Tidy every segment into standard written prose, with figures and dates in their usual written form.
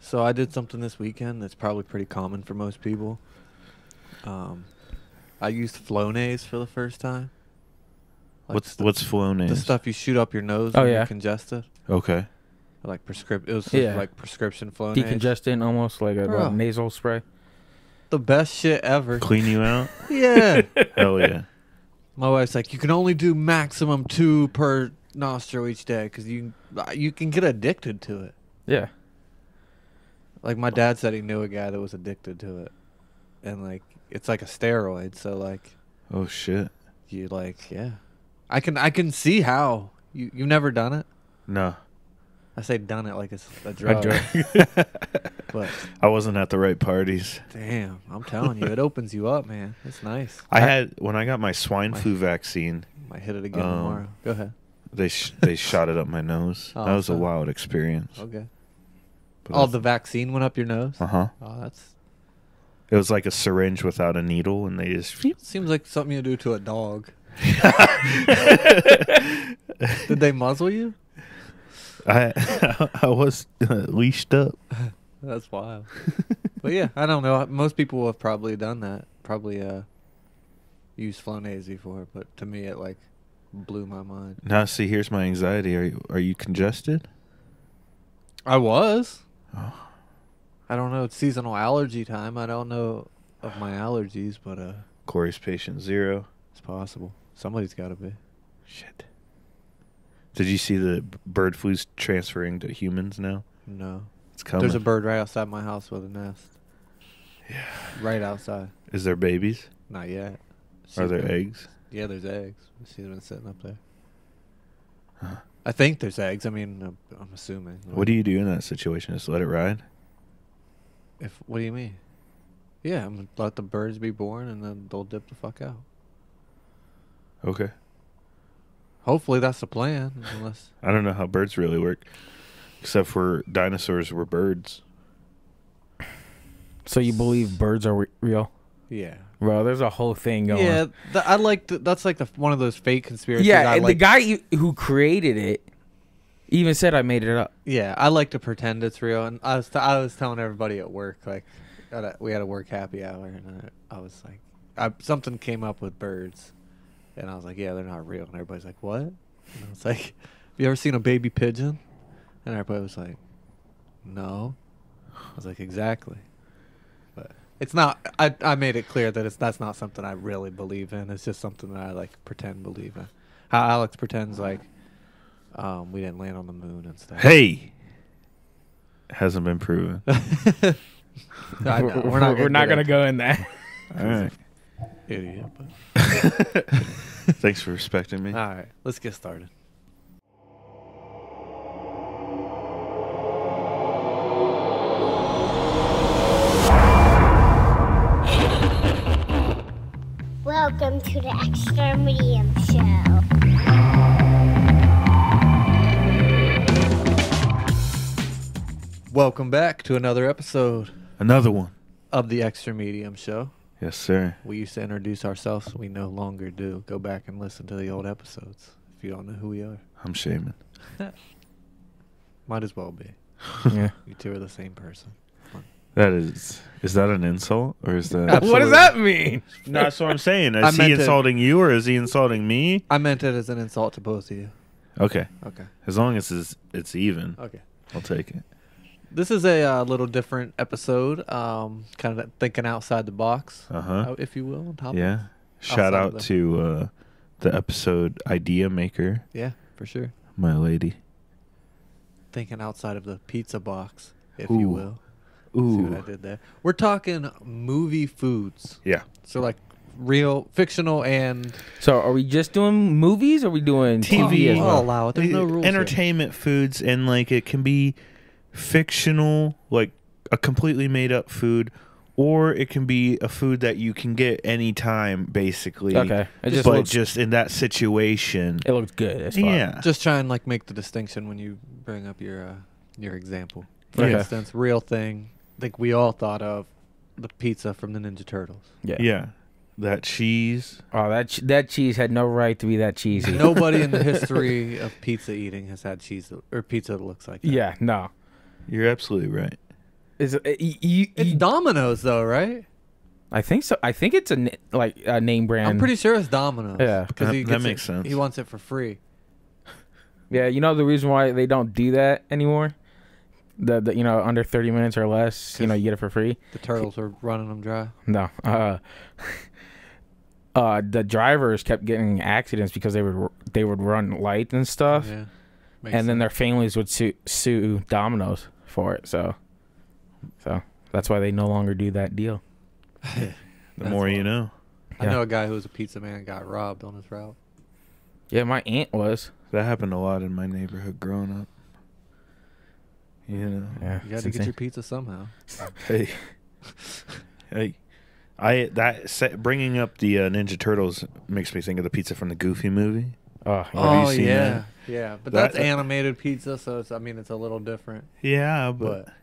So I did something this weekend that's probably pretty common for most people. I used Flonase for the first time. Like What's Flonase? the stuff you shoot up your nose Oh, when yeah. you're congested. Okay. Like it was Yeah. like prescription Flonase. Decongestant, almost like a Bro. nasal spray. The best shit ever. Clean you out? Yeah. Hell yeah. My wife's like, you can only do maximum 2 per nostril each day because you can get addicted to it. Yeah. Like my dad said he knew a guy that was addicted to it, and like it's like a steroid. So like Oh shit. you like I can see how you've never done it. No. I say done it like it's a drug. But I wasn't at the right parties. damn, I'm telling you, it opens you up, man. It's nice. I had when I got my swine flu vaccine. Might hit it again tomorrow. Go ahead. They shot it up my nose. Oh, that was a so- wild experience. Okay. But Oh, the vaccine went up your nose? Uh-huh. Oh, that's It was like a syringe without a needle, and they just. seems like something you do to a dog. Did they muzzle you? I was leashed up. That's wild. But yeah, I don't know. Most people have probably done that. Probably used Flonase before, but to me it like blew my mind. Now, see, here's my anxiety. Are you congested? I was. Oh. I don't know. It's seasonal allergy time. I don't know of my allergies, but Corey's patient 0. it's possible. Somebody's got to be. Shit. Did you see the bird flu's transferring to humans now? No. It's coming. There's a bird right outside my house with a nest. Yeah. Right outside. Is there babies? Not yet. Are there been- eggs? Yeah, there's eggs. She's been sitting up there. Huh. I think there's eggs. I mean, I'm assuming. What do you do in that situation? Just let it ride? What do you mean? Yeah, I'm gonna let the birds be born and then they'll dip the fuck out. Okay. Hopefully that's the plan. Unless I don't know how birds really work. Except for dinosaurs were birds. So you believe birds are real? yeah. Bro, there's a whole thing going Yeah, on. I like that's like one of those fake conspiracies. Yeah, I and like, the guy who created it even said I made it up. Yeah, I like to pretend it's real, and I was telling everybody at work like we had a work happy hour, and I was like, something came up with birds, and I was like, yeah, they're not real, and everybody's like, what? And I was like, have you ever seen a baby pigeon? And everybody was like, no. I was like, exactly. But it's not. I made it clear that that's not something I really believe in. It's just something that I like pretend believe in. How Alex pretends like we didn't land on the moon and stuff. Hey! Hasn't been proven. I know, We're not gonna go in there. All right. Idiot. But. Thanks for respecting me. All right, let's get started. Welcome to the Extra Medium Show. Welcome back to another episode Another one. of the Extra Medium Show. Yes, sir. We used to introduce ourselves. We no longer do. Go back and listen to the old episodes if you don't know who we are. I'm shaming. Might as well be. Yeah. You two are the same person. That is that an insult? Or is that... Absolutely. What does that mean? No, that's what I'm saying. I Is he meant to- insulting you or is he insulting me? I meant it as an insult to both of you. Okay. Okay. As long as it's even, Okay. I'll take it. This is a little different episode. Kind of thinking outside the box, Uh-huh. if you will. On top of Yeah. Shout Outside out of to the episode idea maker, Yeah, for sure. my lady. Thinking outside of the pizza box, if Ooh. you will. See what I Ooh. did there? We're talking movie foods. Yeah. So like real, fictional, and So are we just doing movies or are we doing TV as I'll well? allow it. There's no rules here. Entertainment foods, and like it can be fictional, like a completely made up food, or it can be a food that you can get anytime, basically. Okay. It just but looks, just in that situation. it looks good. That's fine. Yeah. Just try and like make the distinction when you bring up your example. For Okay. instance, real thing. I think we all thought of the pizza from the Ninja Turtles. Yeah. That cheese. Oh, that cheese had no right to be that cheesy. Nobody in the history of pizza eating has had cheese or pizza that looks like that. Yeah, no. You're absolutely right. Is It's Domino's though, right? I think so. I think it's a name brand. I'm pretty sure it's Domino's. Yeah. because That makes sense. He wants it for free. Yeah, you know the reason why they don't do that anymore? The under 30 minutes or less, you get it for free. The turtles were running them dry. No. The drivers kept getting accidents because they would run light and stuff, Yeah. and then their families would sue Domino's for it. So that's why they no longer do that deal. The more you know. I Yeah. know a guy who was a pizza man got robbed on his route. Yeah, my aunt was. That happened a lot in my neighborhood growing up. You know. Yeah, You got it's to get insane. your pizza somehow. Hey, hey, bringing up the Ninja Turtles makes me think of the pizza from the Goofy movie. Oh, Have you seen yeah, that? yeah. But That- that's animated pizza, so it's it's a little different. Yeah, but But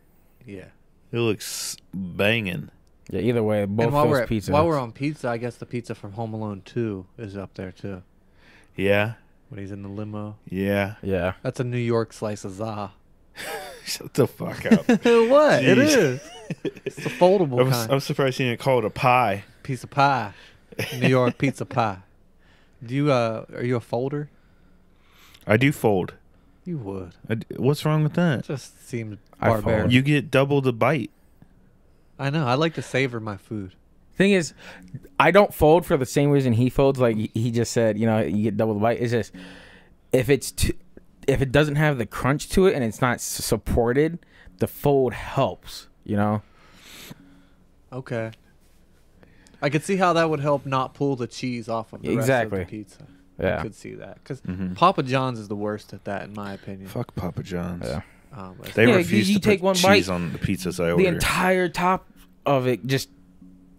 yeah. it looks banging. yeah. Either way, both And while those pizzas. while we're on pizza, I guess the pizza from Home Alone 2 is up there too. Yeah, When he's in the limo. yeah. yeah. That's a New York slice of za. Shut the fuck up. What? It Jeez. is. It's the foldable kind. I'm surprised you didn't call it a pie. Piece of pie. New York pizza pie. Do you are you a folder? I do fold. You would. What's wrong with It that? just seemed I barbaric. fold. You get double the bite. I know. I like to savor my food. Thing is, I don't fold for the same reason he folds. Like he just said, you get double the bite. It's just if it doesn't have the crunch to it and it's not supported, the fold helps. Okay. I could see how that would help not pull the cheese off of the Exactly. rest of the pizza. Yeah. I could see that because Mhm. Papa John's is the worst at that, in my opinion. Fuck Papa John's. Yeah. They Yeah, refuse you to take put one cheese bite, on the pizzas I The order. entire top of it just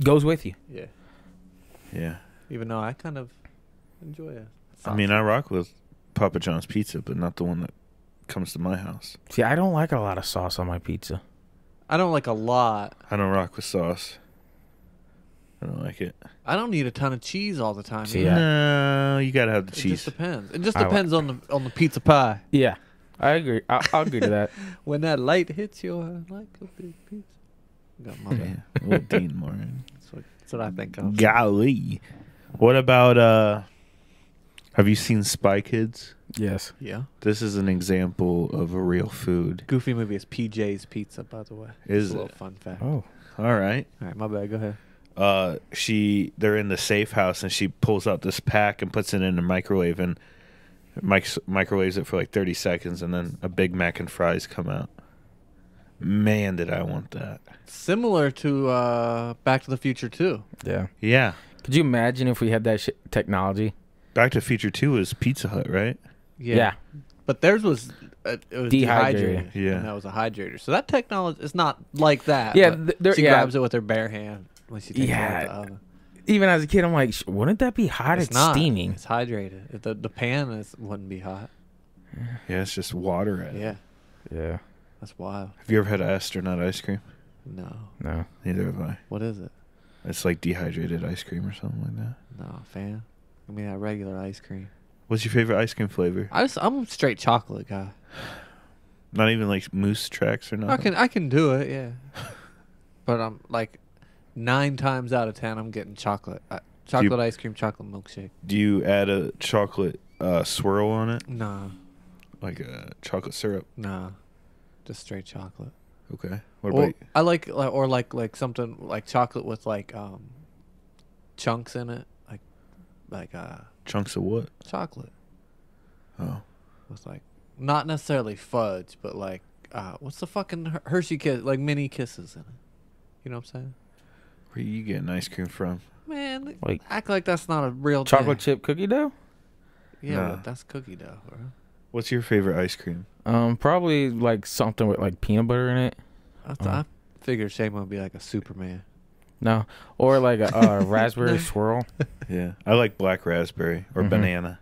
goes with you. Yeah. Yeah. Even though I kind of enjoy it. I mean, I rock with Papa John's pizza, but not the one that comes to my house. See, I don't like a lot of sauce on my pizza. I don't like a lot. I don't rock with sauce. I don't like it. I don't need a ton of cheese all the time. See, either. yeah. No, you gotta have the It cheese. just depends. It just I like- depends on the pizza pie. Yeah, I agree. I'll agree to that. When that light hits you, I like a big pizza. Got my bad. Yeah, little Dean Martin. That's what I think of. Golly. What about have you seen Spy Kids? Yes. Yeah. This is an example of a real food. Goofy movie is PJ's Pizza, by the way. Is Just a it? little fun fact. Oh. All right. All right, my bad. Go ahead. They're in the safe house and she pulls out this pack and puts it in the microwave and microwaves it for like 30 seconds and then a Big Mac and fries come out. Man, did I want that. Similar to Back to the Future 2. Yeah. Yeah. Could you imagine if we had that technology? Back to the Future 2 is Pizza Hut, right? Yeah. But theirs was it was Dehydrated. dehydrated. Yeah. And that was a hydrator. So that technology is not like that. Yeah, but she grabs it with her bare hand when she takes it out of the oven. Even as a kid, I'm like, wouldn't that be hot? It's not. steaming. It's hydrated. The pan wouldn't be hot. Yeah, it's just water at it. Yeah. Yeah. That's wild. Have you ever had astronaut ice cream? No. No. Neither have I. What is it? It's like dehydrated ice cream or something like that. No, fan. I mean, that regular ice cream. What's your favorite ice cream flavor? I'm a straight chocolate guy. Not even like Moose Tracks or nothing? I can do it, yeah. But I'm like 9 times out of 10, I'm getting chocolate. Chocolate ice cream, chocolate milkshake. Do you add a chocolate swirl on it? No, Like a chocolate syrup? no, just straight chocolate. Okay. What Or, about I like something like chocolate with like chunks in it, like chunks of what? chocolate Oh. with like not necessarily fudge, but like what's the fucking Hershey kiss, like mini kisses in it. You know what I'm saying? Where you getting ice cream from? Man, Like act like that's not a real chocolate thing. chip cookie dough? Yeah, Nah. but that's cookie dough, bro. What's your favorite ice cream? Probably like something with like peanut butter in it. I figured Shane would be like a Superman. No, or like a raspberry swirl. Yeah. I like black raspberry or Mhm. banana.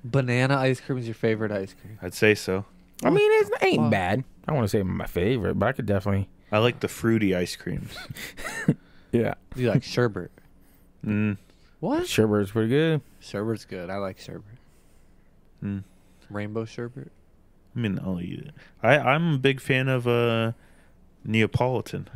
Banana ice cream is your favorite ice cream. I'd say so. I mean, it ain't Fuck. bad. I don't want to say my favorite, but I could definitely. I like the fruity ice creams. Yeah, You like sherbet? Mm. What? sherbet's pretty good. Sherbet's good. I like sherbet. Mm. Rainbow sherbet. I mean, I'll eat it. I'm a big fan of Neapolitan.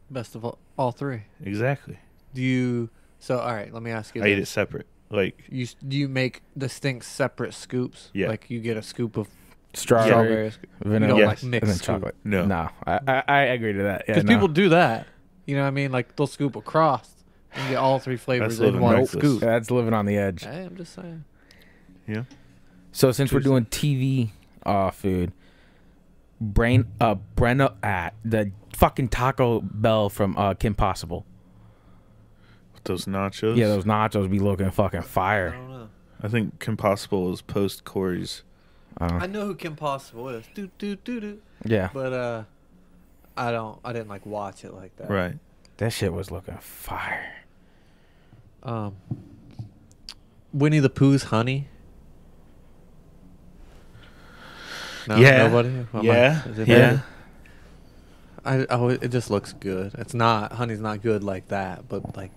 Best of all three. Exactly. Do you? So all right, let me ask you. I eat it This. separate. Like, Do you make distinct separate scoops? Yeah. Like you get a scoop of Strawberry, strawberries. vanilla, You don't Yes. like mix and then scoop. chocolate. No. No, I agree to that. Yeah, Because no. people do that. You know what I mean? Like they'll scoop across and get all three flavors in living one reckless. scoop. That's living on the edge. Hey, I'm just saying. yeah. So since we're Seriously. doing TV food, Brenna at the fucking Taco Bell from Kim Possible. With those nachos. Yeah, those nachos be looking fucking I fire. don't know. I think Kim Possible is post Corey's. I know who Kim Possible is. Do. Yeah, But I didn't like watch it like that. Right. that shit was looking fire. Winnie the Pooh's Honey. No, Yeah. Nobody. Am I- Yeah. is it Yeah. me? It just looks good. It's not honey's not good like that, but like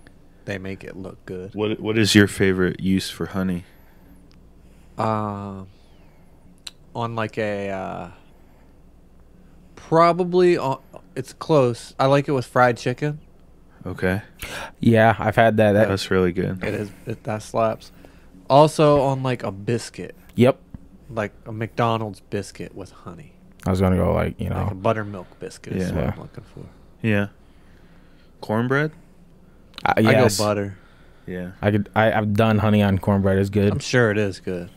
they make it look good. What is your favorite use for honey? On like a probably on, it's close. I like it with fried chicken. Okay. Yeah, I've had that. That's really good. It is that slaps. Also on like a biscuit, Yep. like a McDonald's biscuit with honey, I was gonna go like like a buttermilk biscuit. Is what Yeah. I'm looking for. Yeah. Cornbread? yes. I go butter. Yeah. I've done honey on cornbread. It's good. I'm sure it is good.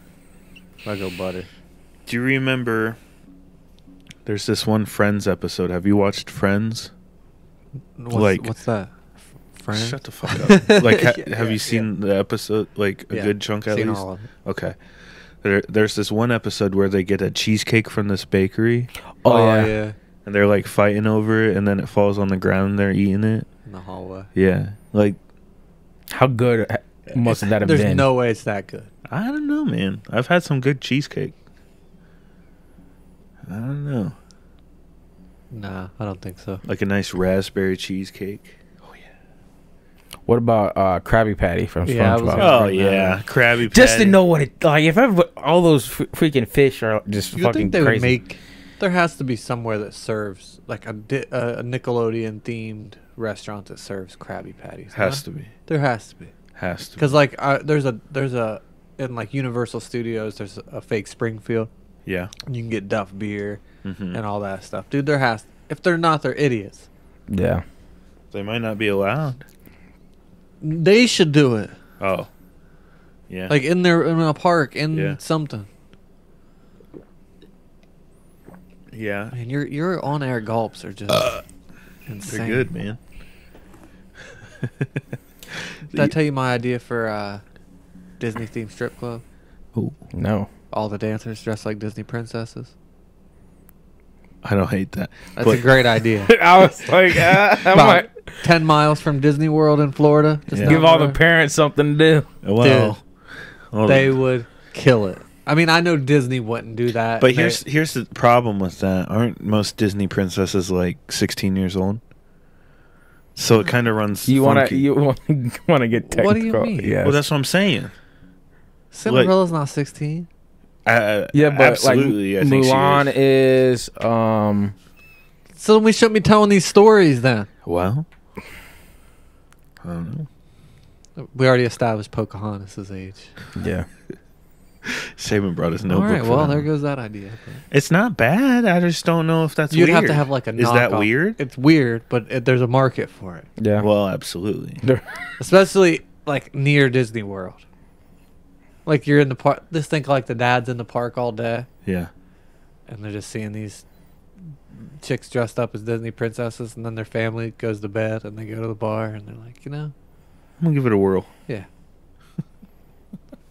I go butter. Do you remember there's this one Friends episode? Have you watched Friends? What's that? Friends? Shut the fuck up. Like, Yeah, have you seen the episode, like, a Yeah, good chunk at seen least? all of it. Okay. There's this one episode where they get a cheesecake from this bakery, Oh, yeah. and they're, like, fighting over it, and then it falls on the ground, and they're eating it. In the hallway. Yeah. Like, How good must that have There's been? no way it's that good. I don't know, man. I've had some good cheesecake. I don't know. Nah, I don't think so. Like a nice raspberry cheesecake. Oh, yeah. What about Krabby Patty from Yeah, I was SpongeBob? gonna Oh, bring that yeah. up. Krabby Patty. Just to know what it like. If ever all those freaking fish are just You fucking think they crazy. would make? There has to be somewhere that serves like a Nickelodeon themed restaurant that serves Krabby Patties. Has to be. There has to be. Has to be. Because like there's a in like Universal Studios there's a fake Springfield. Yeah. And you can get Duff beer Mm-hmm. and all that stuff, dude. There has. If they're not, they're idiots. Yeah. They might not be allowed. They should do it. Oh. Yeah. Like in a park in Yeah. something. yeah. Man, your on air gulps are just insane. They're good, man. Did I tell you my idea for Disney themed strip club? No. All the dancers dressed like Disney princesses. I don't hate that. That's a great idea. I was like, About 10 miles from Disney World in Florida. Just Yeah. down give all the road. parents something to do. Well, well, They would kill it. I mean, I know Disney wouldn't do that. but here's the problem with that. Aren't most Disney princesses like 16 years old? So it kind of runs. You want funky. to get technical? What do you mean? Yes. Well, that's what I'm saying. Cinderella's not 16. Yeah, but absolutely. like I think she Mulan is. So then we shouldn't be telling these stories then. Well, I don't know. We already established Pocahontas' age. yeah. Saban brought his All notebook. right, for well, that there one. goes that idea. It's not bad. I just don't know if that's You'd weird. have to have like a knockoff. Is that weird? It's weird, but there's a market for it. Yeah. Well, absolutely. Especially like near Disney World. Like you're in the park. Just think like the dad's in the park all day, Yeah. and they're just seeing these chicks dressed up as Disney princesses, and then their family goes to bed, and they go to the bar, and they're like, I'm gonna give it a whirl. yeah.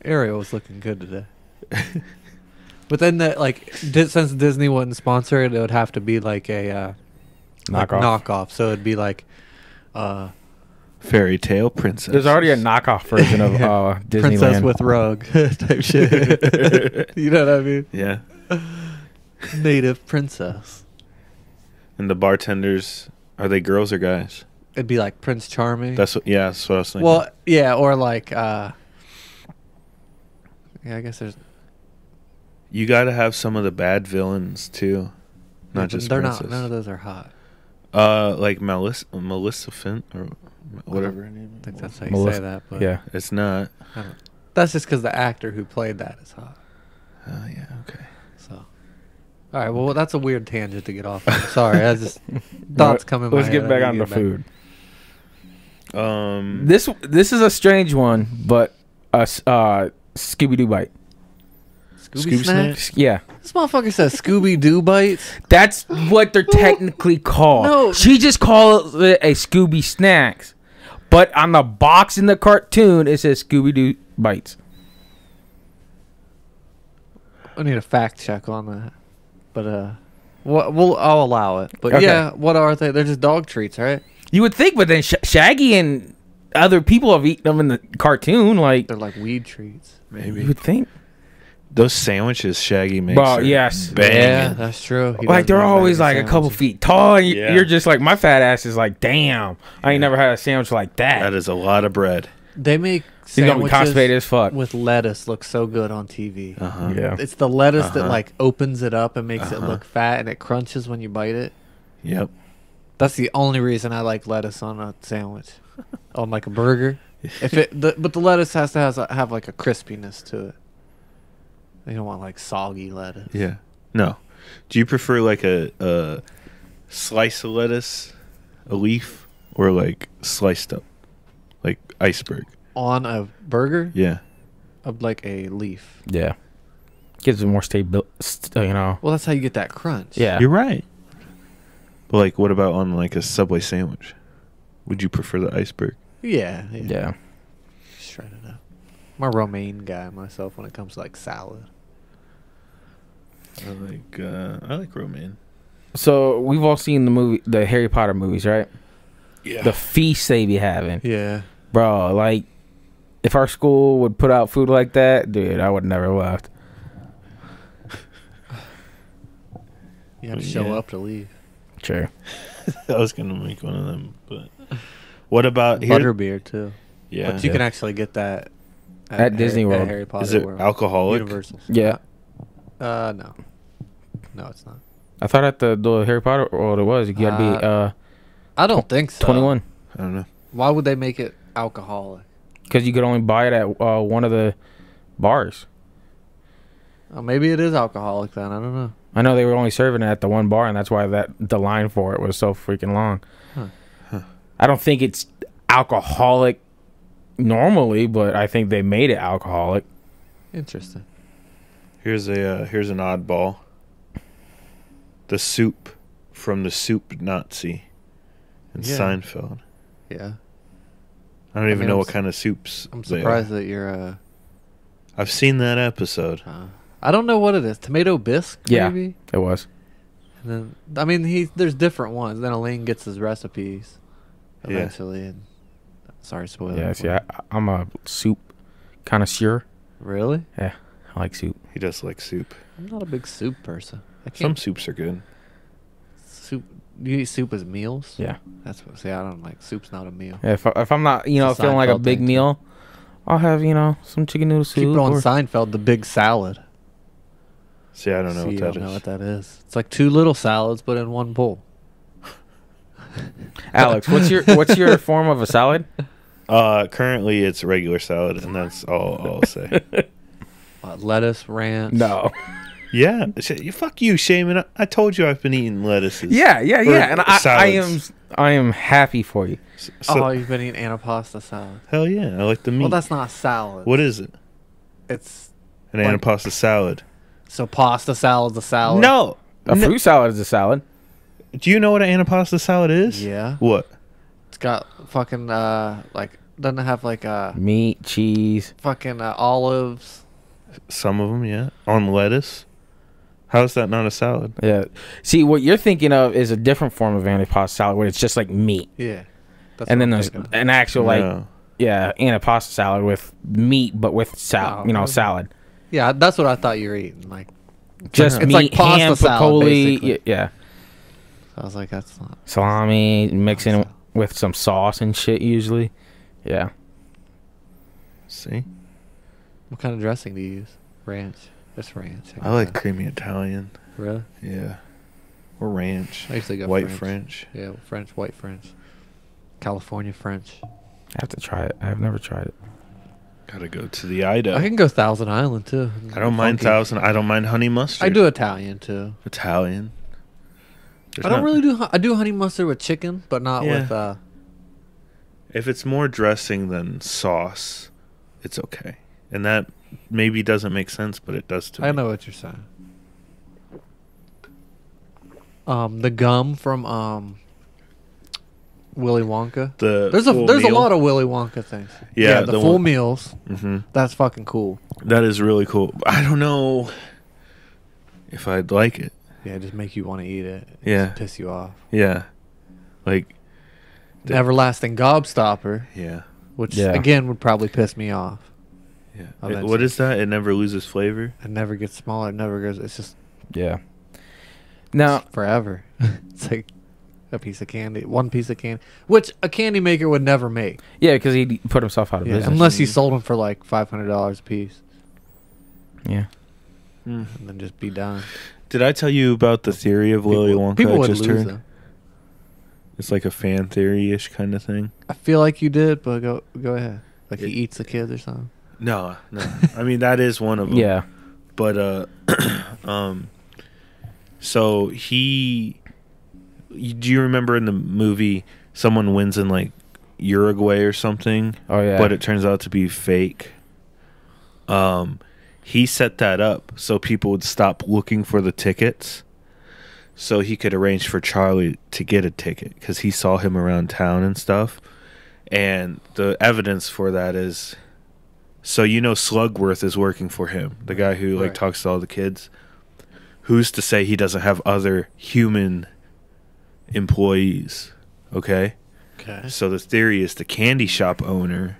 Ariel was looking good today. But then since Disney wouldn't sponsor it, it would have to be like a knockoff. So it'd be like Fairy tale princess. There's already a knockoff version of Disneyland. princess with rug type shit. You know what I mean? Yeah. Native princess. And the bartenders, are they girls or guys? It'd be like Prince Charming. That's what I was thinking. Well, yeah, or like yeah, I guess there's you got to have some of the bad villains too. not just they're princess. not. None of those are hot. Like Melissa Fint or whatever her name I think is. that's how you Melissa- say that. But Yeah. It's not. I don't, that's just because the actor who played that is hot. Oh yeah. Okay. So, all right. Well, that's a weird tangent to get off. Of. Sorry, I just thoughts come in my Let's head. get back I on need the to get food. This This is a strange one, but Scooby Doo bite. Scooby Snack? snacks. Yeah, This motherfucker says Scooby Doo bites. that's what they're technically called. No. She just calls it a Scooby Snacks, but on the box in the cartoon it says Scooby Doo bites. I need a fact check on that. But I'll allow it. But Okay. yeah, what are they? They're just dog treats, right? You would think, but then Shaggy and other people have eaten them in the cartoon. Like They're like weed treats. you maybe would think. those sandwiches Shaggy makes. Bro, are yes. banging. Yeah, that's true. He Like does they're make always baggy like a couple sandwiches. feet tall. And Yeah. you're just like, my fat ass is like, damn, I ain't never had a sandwich like that. That is a lot of bread. They make He's gonna be sandwiches constipated as fuck. with lettuce look so good on TV. Yeah. It's the lettuce that Uh-huh. like opens it up and makes it Uh-huh. look fat and it crunches when you bite it. Yep. That's the only reason I like lettuce on a sandwich, on like a burger. But the lettuce has to have like a crispiness to it. You don't want like soggy lettuce. Yeah. No. Do you prefer like a slice of lettuce, a leaf, or like sliced up, like iceberg? On a burger, Yeah. of like a leaf. Yeah. Gives it more stable, you know. Well, that's how you get that crunch. Yeah. You're right. But like, what about on like a Subway sandwich? Would you prefer the iceberg? Yeah. Yeah. Shred it up. I'm a romaine guy myself when it comes to like salad. I like romaine. So we've all seen the Harry Potter movies, right? Yeah. The feast they be having. Yeah. Bro, like, if our school would put out food like that, dude, I would never left. You have to show Yeah. up to leave. Sure. I was gonna make one of them, but what about Butterbeer too. Yeah. But you can actually get that At Disney World. At Harry Potter Is it World. alcoholic? Universal's. Yeah. No. No, it's not. I thought at the Harry Potter World it was. You gotta be I don't think so. 21. I don't know. Why would they make it alcoholic? Because you could only buy it at one of the bars. Maybe it is alcoholic then. I don't know. I know they were only serving it at the one bar, and that's why the line for it was so freaking long. Huh. I don't think it's alcoholic normally, but I think they made it alcoholic. Interesting. Here's an oddball. The soup from the Soup Nazi in Yeah. Seinfeld. Yeah. I don't even mean, know I'm what s- kind of soups. I'm they are. surprised that you're I've seen that episode. I don't know what it is. Tomato bisque, Yeah. maybe? It was. And then I mean there's different ones. Then Elaine gets his recipes Yeah. eventually and sorry, spoiler. Yeah, for see, you. I'm a soup connoisseur. Really? Yeah, I like soup. He does like soup. I'm not a big soup person. I Some can't soups are good. soup. You eat soup as meals? Yeah. That's what. See, I don't like soup's not a meal. If I'm not, It's a feeling like a Seinfeld big thing, too. meal, I'll have, some chicken noodle soup. Keep it on or- Seinfeld, the big salad. See, I don't know See, what you that don't know is. what that is. It's like two little salads, but in one bowl. Alex, what's your form of a salad? Currently it's regular salad, and that's all I'll say. Lettuce, ranch. No. Yeah, fuck you, Shaman. I told you I've been eating lettuces. Yeah, Or and salads. I am happy for you. Oh, you've been eating antipasta salad. Hell yeah, I like the meat. Well, that's not salad. What is it? It's An Like- antipasta salad. so pasta salad's a salad. No. A fruit salad is a salad. Do you know what an antipasta salad is? Yeah. What? It's got fucking like doesn't it have like Meat, cheese. fucking olives. Some of them, yeah. On lettuce. How is that not a salad? Yeah. See, what you're thinking of is a different form of antipasta salad where it's just like meat. Yeah. That's And what then I'm there's thinking of. an actual No. antipasta salad with meat, but with Oh, okay. salad. Yeah, that's what I thought you were eating. Like Just It's meat, like pasta ham, salad, piccoli, basically. yeah, I was like, that's not. salami, mixing Pasta. with some sauce and shit usually. Yeah. See? What kind of dressing do you use? Ranch. It's ranch. I like creamy Italian. Really? Yeah. Or ranch. I used to go White French. French. Yeah, French, white French, California French. I have to try it. I've never tried it. Gotta go to the Idaho. I can go Thousand Island too. I don't mind Funky. Thousand. I don't mind honey mustard. I do Italian too. Italian. There's I don't not- really do. I do honey mustard with chicken, but not Yeah. with. If it's more dressing than sauce, it's okay. And that maybe doesn't make sense, but it does to me. I know what you're saying. The gum from Willy Wonka. There's a lot of Willy Wonka things. Yeah, the the full one- meals. Mm-hmm. That's fucking cool. That is really cool. I don't know if I'd like it. Yeah, just make you want to eat it. Yeah. Just piss you off. Yeah. Like, The everlasting gobstopper, yeah. which Yeah. again would probably piss me off. Yeah. Eventually. What is that? It never loses flavor? It never gets smaller. It never goes. It's just Yeah. Now, forever. It's like a piece of candy, one piece of candy, which a candy maker would never make. yeah, because he put himself out of business. Unless you sold them for like $500 a piece, Yeah. Mm. and then just be done. Did I tell you about the theory of Willy Wonka People I would just lose heard? them. It's like a fan theory-ish kind of thing. I feel like you did, but go ahead. Like he It- eats the kids or something. No. I mean, that is one of them. Yeah. But so do you remember in the movie someone wins in like Uruguay or something? Oh yeah. But it turns out to be fake. He set that up so people would stop looking for the tickets, so he could arrange for Charlie to get a ticket because he saw him around town and stuff. And the evidence for that is, so Slugworth is working for him, the guy who like Right. talks to all the kids. Who's to say he doesn't have other human employees? Okay. Okay. So the theory is the candy shop owner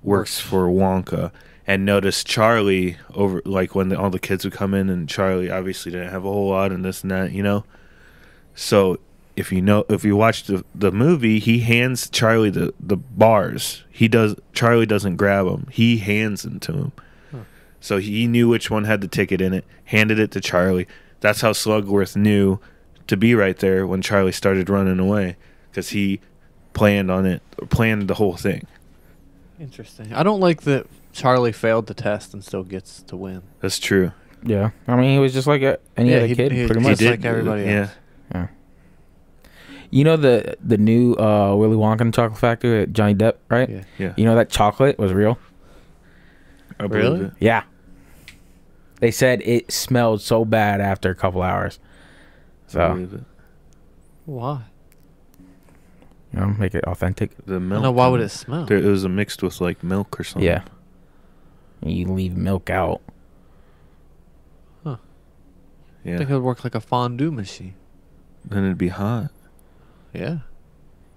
works for Wonka and noticed Charlie over, like when all the kids would come in, and Charlie obviously didn't have a whole lot and this and that, So if you watch the movie, he hands Charlie the bars. Charlie doesn't grab them. He hands them to him. Huh. So he knew which one had the ticket in it, handed it to Charlie. That's how Slugworth knew to be right there when Charlie started running away, because he planned the whole thing. Interesting. I don't like that Charlie failed the test and still gets to win. That's true. Yeah. I mean, he was just like any other kid, pretty he much. did. Like everybody yeah. else. Yeah. You know the new Willy Wonka and Chocolate Factory at Johnny Depp, right? Yeah. Yeah. You know that chocolate was real? I believe Really? it. Yeah. They said it smelled so bad after a couple hours. I So, believe it. Why? make it authentic. The I milk. don't know. Why would it smell? It was mixed with like milk or something. Yeah. You leave milk out. I Yeah. think it would work like a fondue machine. Then it'd be hot. Yeah.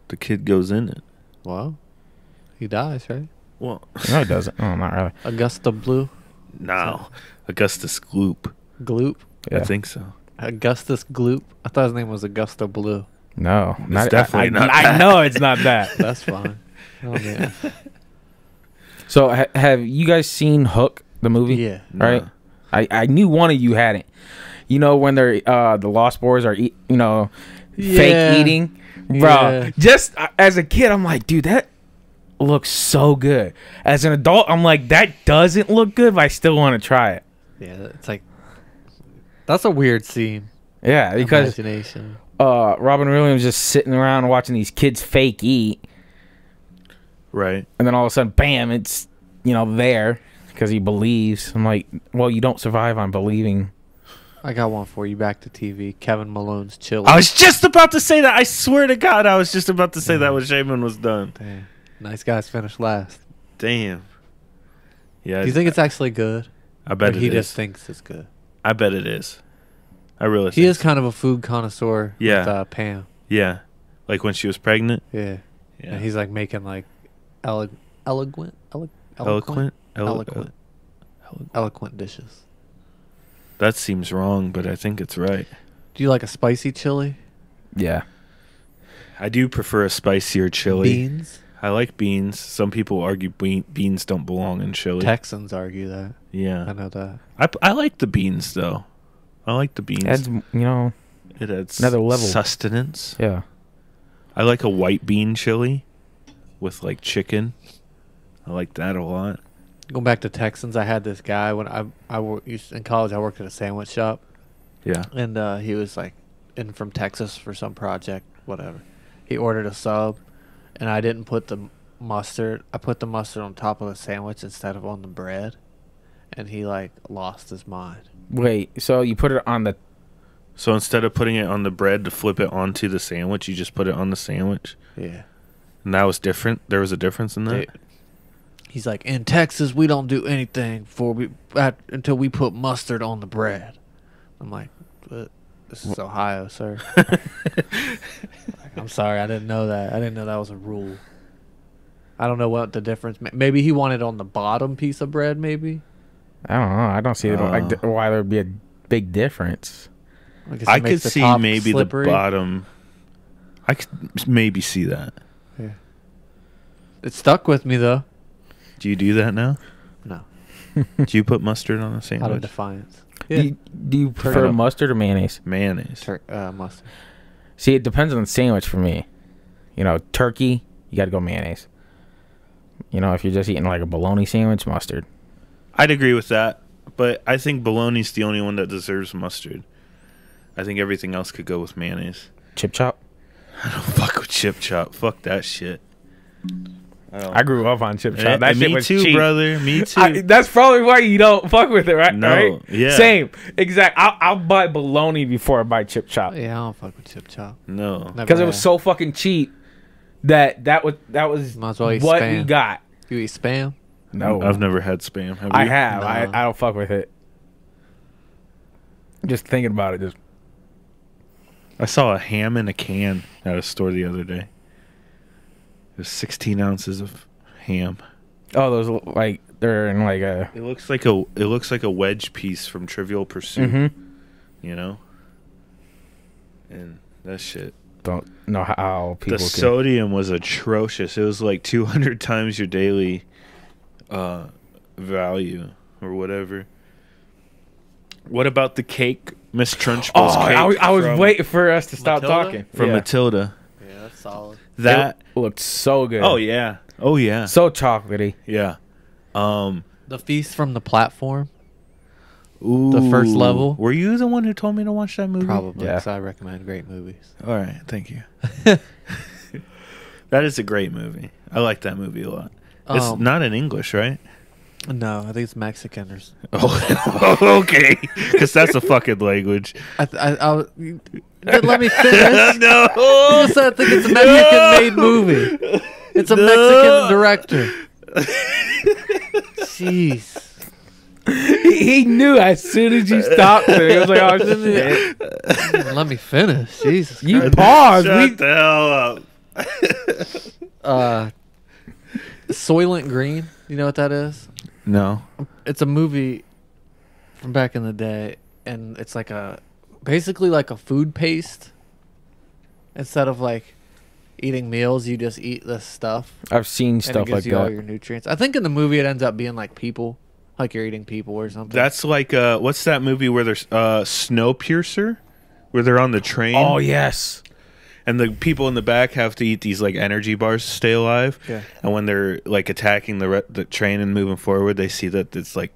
The kid goes in it. Well, he dies, right? Well, No, it doesn't. Oh, not really. Augusta Blue. no. Augustus Gloop. Gloop. Yeah. I think so. Augustus Gloop. I thought his name was Augusta Blue. No. It's definitely not I that. know it's not that. That's fine. Oh, man. So, have you guys seen Hook, the movie? Yeah. Right? No. I knew one of you hadn't. You know when they're the Lost Boys are fake Yeah. eating, bro. Yeah. Just as a kid, I'm like, dude, that looks so good. As an adult, I'm like, that doesn't look good, but I still want to try it. Yeah, it's like that's a weird scene. Yeah, because Imagination. Robin Williams just sitting around watching these kids fake eat, Right. and then all of a sudden, bam, it's there because he believes. I'm like, well, you don't survive on believing. I got one for you. Back to TV. Kevin Malone's Chili. I was just about to say that. I swear to God, I was just about to say that when Shaman was done. Damn. Nice guys finished last. Damn. Yeah. Do you think it's actually good? I bet Or it he is. just thinks it's good. I bet it is. I really He think is so. kind of a food connoisseur. Yeah. With, Pam. Yeah. Like when she was pregnant. Yeah. Yeah. And he's like making like eloquent dishes. That seems wrong, but I think it's right. Do you like a spicy chili? Yeah, I do prefer a spicier chili. Beans? I like beans. Some people argue beans don't belong in chili. Texans argue that. I Yeah. know that. I like the beans, though. I like the beans. adds It adds Another level. sustenance. Yeah. I like a white bean chili with like chicken. I like that a lot. Going back to Texans, I had this guy when used in college. I worked at a sandwich shop, Yeah. and he was like from Texas for some project, whatever. He ordered a sub, and I didn't put the mustard. I put the mustard on top of the sandwich instead of on the bread, and he like lost his mind. Wait, so you put it on the... So instead of putting it on the bread to flip it onto the sandwich, you just put it on the sandwich? Yeah. And that was different? There was a difference in that? He's like, in Texas, we don't do anything until we put mustard on the bread. I'm like, but this is Ohio, sir. Like, I'm sorry, I didn't know that. I didn't know that was a rule. I don't know what the difference. Maybe he wanted on the bottom piece of bread. Maybe. I don't know. I don't see why there would be a big difference. I could see maybe slippery. The bottom. I could maybe see that. Yeah. It stuck with me though. Do you do that now? No. Do you put mustard on a sandwich? Out of defiance. Yeah. Do you prefer mustard or mayonnaise? Mayonnaise. Mustard. See, it depends on the sandwich for me. You know, turkey, you got to go mayonnaise. You know, if you're just eating like a bologna sandwich, mustard. I'd agree with that, but I think bologna's the only one that deserves mustard. I think everything else could go with mayonnaise. Chip chop? I don't fuck with chip chop. Fuck that shit. I grew up on chip chop. That shit me was too, cheap. brother. Me too. That's probably why you don't fuck with it, right? No. Right? Yeah. Same. Exact. I'll buy bologna before I buy chip chop. Yeah, I don't fuck with chip chop. No. Because it was so fucking cheap that was Might as well eat what Spam. we got. You eat Spam? No. I've never had Spam. Have you? I have. No. I don't fuck with it. Just thinking about it. I saw a ham in a can at a store the other day. There's 16 ounces of ham. Oh, those like they're in like a. It looks like a wedge piece from Trivial Pursuit. Mm-hmm. You know. And that shit. Don't know how people. The sodium was atrocious. It was like 200 times your daily value or whatever. What about the cake, Miss Trunchbull's cake? I was waiting for us to stop Matilda? talking. From Matilda. Yeah, that's solid. That it looked so good. Oh yeah. Oh yeah. So chocolatey. Yeah. The Feast from the Platform. Ooh. The first level. Were you the one who told me to watch that movie? Probably, Yeah. because I recommend great movies. All right, thank you. That is a great movie. I like that movie a lot. It's not in English, right? No, I think it's Mexican or. Oh, okay. Because that's a fucking language. Let me finish. No. I think it's a Mexican-made movie. It's a Mexican director. Jeez. He knew as soon as you stopped there. He was like, "Oh shit!" Let me finish. Jesus. You Christ. paused. Shut the hell up. Soylent Green. You know what that is? No. It's a movie from back in the day, and it's like basically like a food paste. Instead of like eating meals, you just eat this stuff. I've seen And stuff it gives like you all that. your nutrients. I think in the movie it ends up being like people, like you're eating people or something. That's like what's that movie where there's Snowpiercer, where they're on the train? Oh yes. And the people in the back have to eat these like energy bars to stay alive. Yeah. And when they're like attacking the train and moving forward, they see that it's like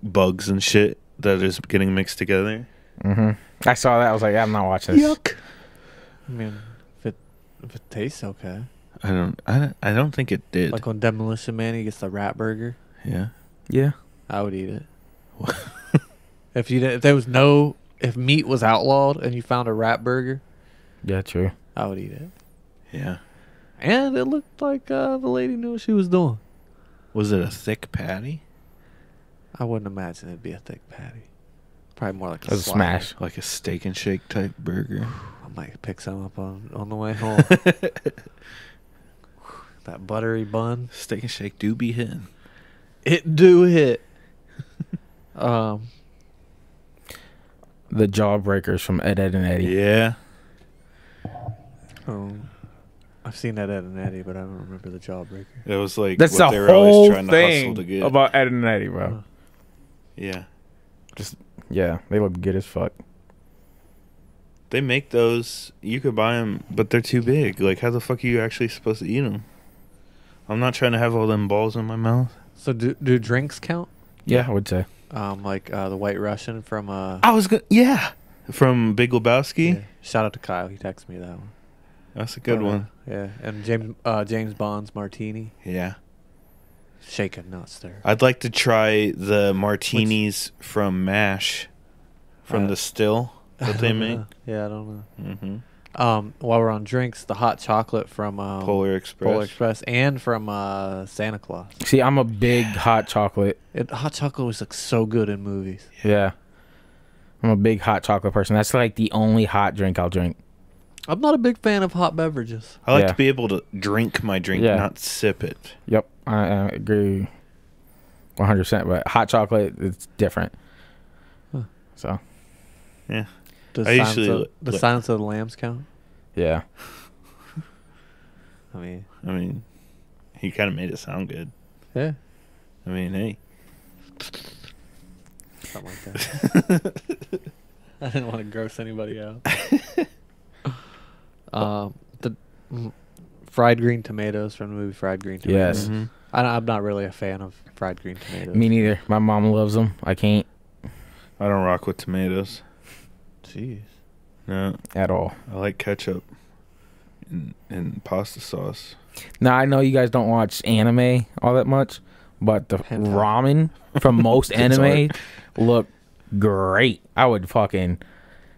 bugs and shit that is getting mixed together. Mm-hmm. I saw that. I was like, I'm not watching this. Yuck. I mean, if it tastes okay. I don't think it did. Like on Demolition Man, he gets the rat burger. Yeah. Yeah. I would eat it. If meat was outlawed and you found a rat burger, Yeah. True. I would eat it. Yeah. And it looked like the lady knew what she was doing. Was it a thick patty? I wouldn't imagine it'd be a thick patty. Probably more like It was a slider. smash. Like a steak and shake type burger? I might pick some up on the way home. That buttery bun. Steak and shake do be hitting. It do hit. The Jawbreakers from Ed, Ed and Eddie. Yeah. I've seen that Ed and Eddie, but I don't remember the Jawbreaker. It was like That's what the they were always whole trying to hustle thing to get. about Ed and Eddie, bro. Yeah. Yeah, they look good as fuck. They make those. You could buy them, but they're too big. Like, how the fuck are you actually supposed to eat them? I'm not trying to have all them balls in my mouth. So do drinks count? Yeah, I would say. Like the White Russian from From Big Lebowski. yeah. Shout out to Kyle. He texted me that one. That's a good But, one. Yeah, and James Bond's martini, Yeah. shaken not stirred. I'd like to try the martinis from MASH, from the still that they make. Yeah, I don't know. Mm-hmm. While we're on drinks, the hot chocolate from Polar Express. Polar Express and from Santa Claus. See, I'm a big hot chocolate. Hot chocolate was like so good in movies. Yeah. I'm a big hot chocolate person. That's like the only hot drink I'll drink. I'm not a big fan of hot beverages. I like Yeah. to be able to drink my drink, Yeah. not sip it. Yep, I agree 100%. But hot chocolate, it's different. Huh. So, Yeah. Does I Silence usually of, the Silence of the Lambs count? yeah. I I mean, he kind of made it sound good. yeah, I mean, hey. something like that. I didn't want to gross anybody out. The fried green tomatoes from the movie Fried Green Tomatoes. Yes. Mhm. I'm not really a fan of fried green tomatoes. Me neither. My mom loves them. I can't I don't rock with tomatoes. Jeez. No, at all. I like ketchup and pasta sauce. Now, I know you guys don't watch anime all that much, but the Hentai. ramen from most anime look great. I would fucking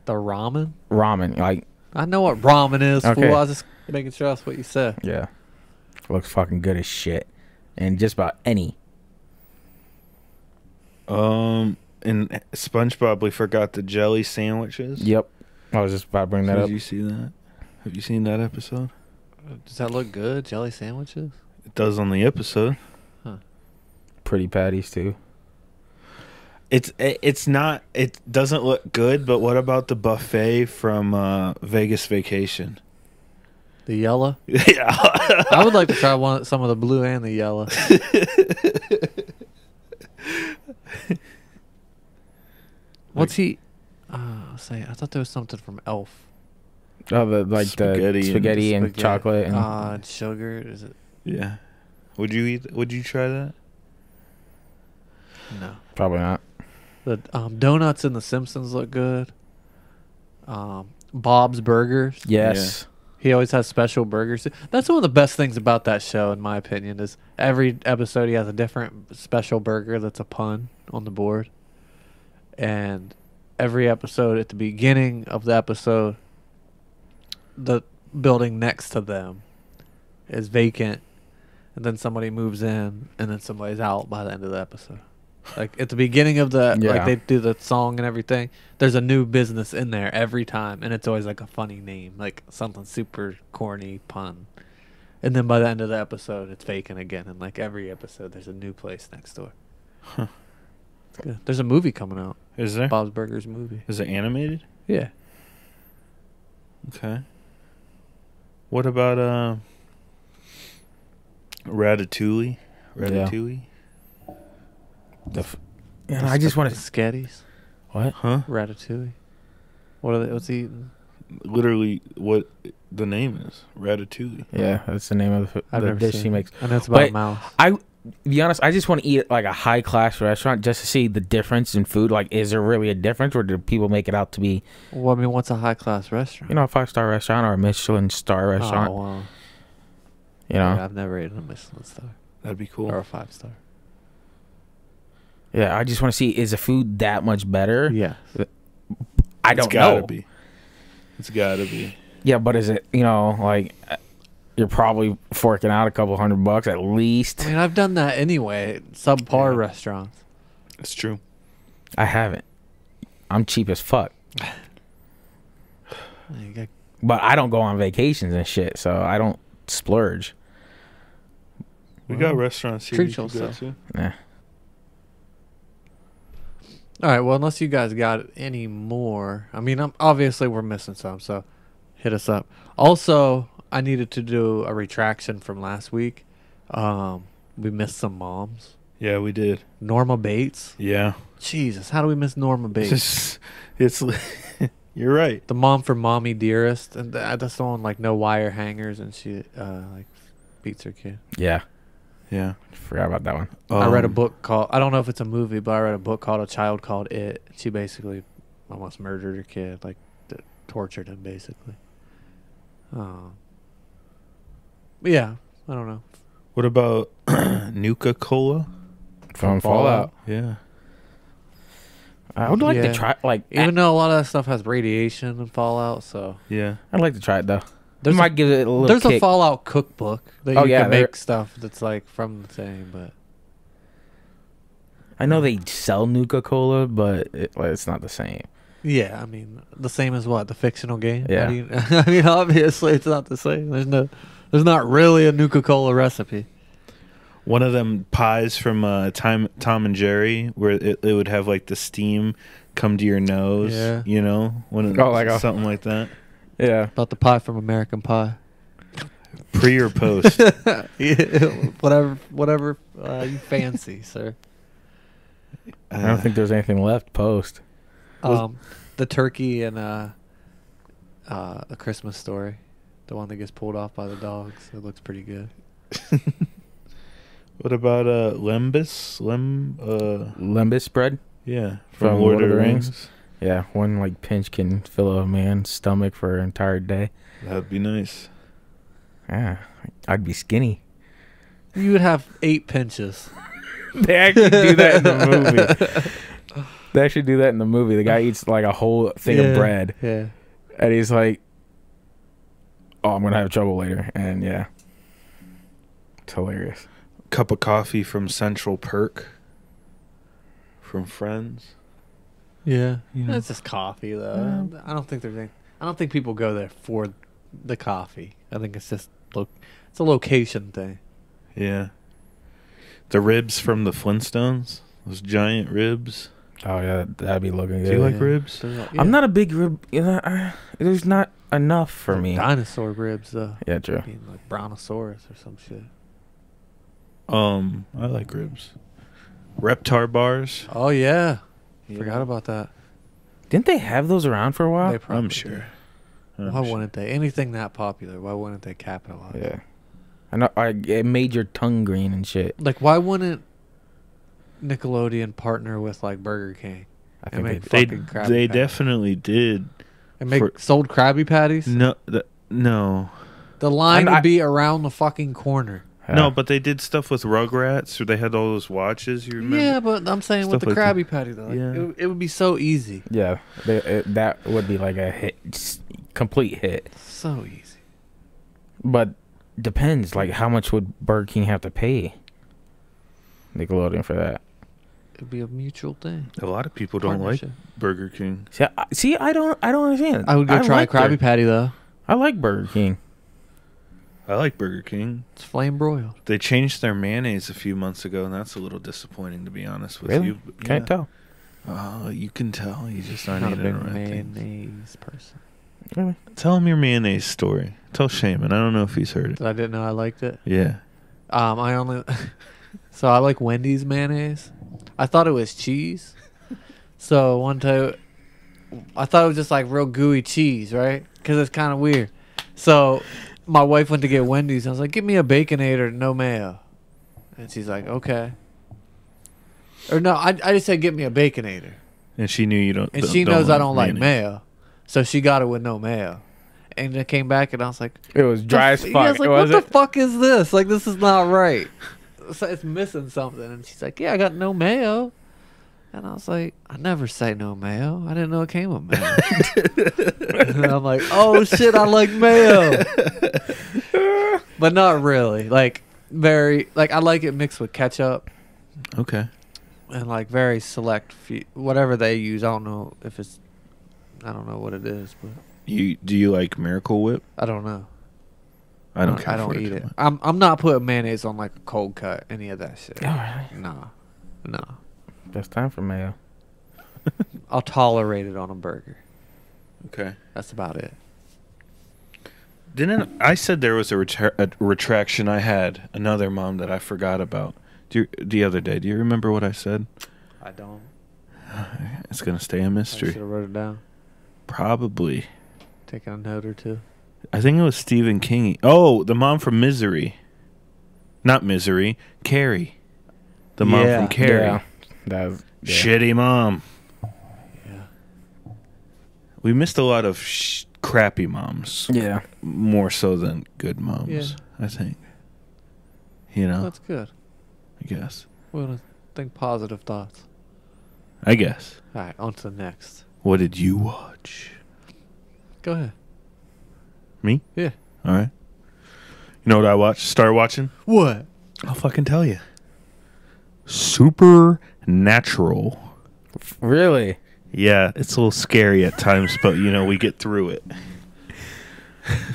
The ramen? ramen. Like, I know what ramen is, Okay. fool. I was just making sure that's what you said. yeah. Looks fucking good as shit. And just about any. And SpongeBob, we forgot the jelly sandwiches. Yep. I was just about to bring that Did up. you see that? Have you seen that episode? Does that look good? Jelly sandwiches? It does on the episode. Pretty patties, too. It's not. It doesn't look good. But what about the buffet from Vegas Vacation? The yellow? Yeah. I would like to try some of the blue and the yellow. What's he? I thought there was something from Elf. Oh, the spaghetti and chocolate and and sugar. Is it? Yeah. Would you try that? No. probably not. The donuts in The Simpsons look good. Bob's Burgers. Yes. He always has special burgers. That's one of the best things about that show, in my opinion, is every episode he has a different special burger that's a pun on the board. And every episode, at the beginning of the episode, the building next to them is vacant. And then somebody moves in, and then somebody's out by the end of the episode. Like, at the beginning of the, Yeah. like, they do the song and everything, there's a new business in there every time, and it's always, like, a funny name, like, something super corny pun. And then by the end of the episode, it's vacant again, and, like, every episode, there's a new place next door. Huh. It's good. There's a movie coming out. Is there? Bob's Burgers movie. Is it animated? Yeah. Okay. What about Ratatouille? Ratatouille? I just want The to. Sketties. What? Huh? Ratatouille. What's he eating? Literally, what the name is? Ratatouille. Yeah, that's the name of I've the never dish seen he it. makes. I know it's about But a mouse. To be honest, I just want to eat at like a high class restaurant just to see the difference in food. Like, is there really a difference, or do people make it out to be, Well, I mean, what's a high-class restaurant? a 5-star restaurant or a Michelin star restaurant? Oh, wow. Yeah, I've never eaten a Michelin star That'd be cool. or a 5-star. yeah. I just want to see, is the food that much better? Yeah. I don't It's gotta know. be. It's gotta be. Yeah, but is it, like, you're probably forking out a couple $100 at least. I mean, I've done that anyway at subpar Yeah. restaurants. It's true. I haven't. I'm cheap as fuck. You got- But I don't go on vacations and shit, so I don't splurge. We Well, got restaurants here. treat you could go yourself. to. Nah. All right, well, unless you guys got any more. I mean, obviously we're missing some, so hit us up. Also, I needed to do a retraction from last week. We missed some moms. Yeah, we did. Norma Bates. Yeah. Jesus, how do we miss Norma Bates? It's You're right. The mom from Mommy Dearest, and that's the one like no wire hangers, and she like beats her kid. Yeah, Yeah. forgot about that one. I read a book called, I don't know if it's a movie, but I read a book called A Child Called It. She basically almost murdered her kid, like tortured him basically. But yeah, I don't know. What about Nuka-Cola? From Fallout. Yeah. I would like Yeah. to try. Like, Even though a lot of that stuff has radiation and Fallout, so Yeah. I'd like to try it though. There's Might give it a little. there's a kick. Fallout cookbook that you Oh, yeah, can there- make stuff that's like from the thing, but I know they sell Nuka Cola, but it's not the same. yeah, I mean the same as what, the fictional game. Yeah. How do you- I mean obviously it's not the same. There's not really a Nuka-Cola recipe. One of them pies from Tom and Jerry, where it would have like the steam come to your nose. Yeah. You know, something like that. Yeah. About the pie from American Pie. Pre or post? Yeah, whatever you fancy, sir. I don't think there's anything left post. The turkey and A Christmas Story, the one that gets pulled off by the dogs. It looks pretty good. What about Lembus? Lembus bread Yeah, from Lord of the Rings. Yeah, one like pinch can fill a man's stomach for an entire day. That'd be nice. Yeah, I'd be skinny. You would have 8 pinches. They actually do that in the movie. They actually do that in the movie. The guy eats like a whole thing of bread, Yeah. and he's like, "Oh, I'm gonna have trouble later." And yeah, it's hilarious. Cup of coffee from Central Perk. From Friends. Yeah. You know. It's just coffee though. I don't think people go there for the coffee. I think it's just it's a location thing. Yeah. The ribs from the Flintstones. Those giant ribs. Oh yeah, that'd be looking good. Do you like Yeah. ribs? I'm not a big rib. You know, there's not enough for me. Dinosaur ribs though. Yeah, true. I mean, like Brontosaurus or some shit. I like ribs. Reptar bars. Oh yeah. Yeah. Forgot about that. Didn't they have those around for a while? They probably I'm did. sure. Why wouldn't they? Anything that popular, why wouldn't they capitalize? Yeah. I know. It made your tongue green and shit. Like, why wouldn't Nickelodeon partner with like Burger King I and think make they fucking Krabby They Patties? definitely did. And make for- sold Krabby Patties? No, no. The line I- would be around the fucking corner. No, but they did stuff with Rugrats, or they had all those watches. You remember? Yeah, but I'm saying with Stuff the like that. Krabby Patty though, like, Yeah. it would be so easy, Yeah, that would be like a hit, complete hit. so easy. But depends, like how much would Burger King have to pay Nickelodeon for that? It'd be a mutual thing. A lot of people don't like Partnership. Burger King. See, I don't understand. I would go try like Krabby their- Patty though. I like Burger King. I like Burger King. It's flame broiled. They changed their mayonnaise a few months ago, and that's a little disappointing, to be honest with Really? you. Can't tell. You can tell. You just aren't Not a eating big the right things. mayonnaise person. Really? Tell him your mayonnaise story. Tell Shaman. I don't know if he's heard it. I didn't know I liked it. Yeah. I only so I like Wendy's mayonnaise. I thought it was cheese. So one time I thought it was just like real gooey cheese, right? Because it's kind of weird. So my wife went to get Wendy's. And I was like, "Give me a Baconator, no mayo." And she's like, "Okay." Or no, I just said, "Get me a Baconator," And she knew you don't. and she knows I don't like mayonnaise. mayo, so she got it with no mayo. And it came back, and I was like, It was dry as yeah, I fuck. was like, was what it? the fuck is this? Like, this is not right. So it's missing something. And she's like, yeah, I got no mayo. And I was like, I never say no mayo. I didn't know it came with mayo. And I'm like, oh shit, I like mayo. But not really. Like, I like it mixed with ketchup Okay. and like very select whatever they use. I don't know what it is, but Do you like Miracle Whip? I don't know. I don't care. I don't for eat too it. much. I'm not putting mayonnaise on like a cold cut, any of that shit. Oh, really? No. There's time for mayo. I'll tolerate it on a burger. Okay. That's about it. Didn't I said there was a retraction I had another mom that I forgot about the other day? Do you remember what I said? I don't. It's gonna stay a I mystery. should have wrote it down. Probably. Taking a note or two. I think it was Stephen King. Oh, the mom from Misery. Not Misery. Carrie. The mom Yeah. from Carrie. Yeah. That was, yeah. Shitty mom. Yeah. We missed a lot of crappy moms. Yeah. More so than good moms, Yeah. I think. You know, That's good. I guess. We want to think positive thoughts. I guess. All right, on to the next. What did you watch? Go ahead. Me? Yeah. All right. You know what I watched? Start watching? What? I'll fucking tell you. Supernatural. Really? Yeah, it's a little scary at times, but you know, we get through it.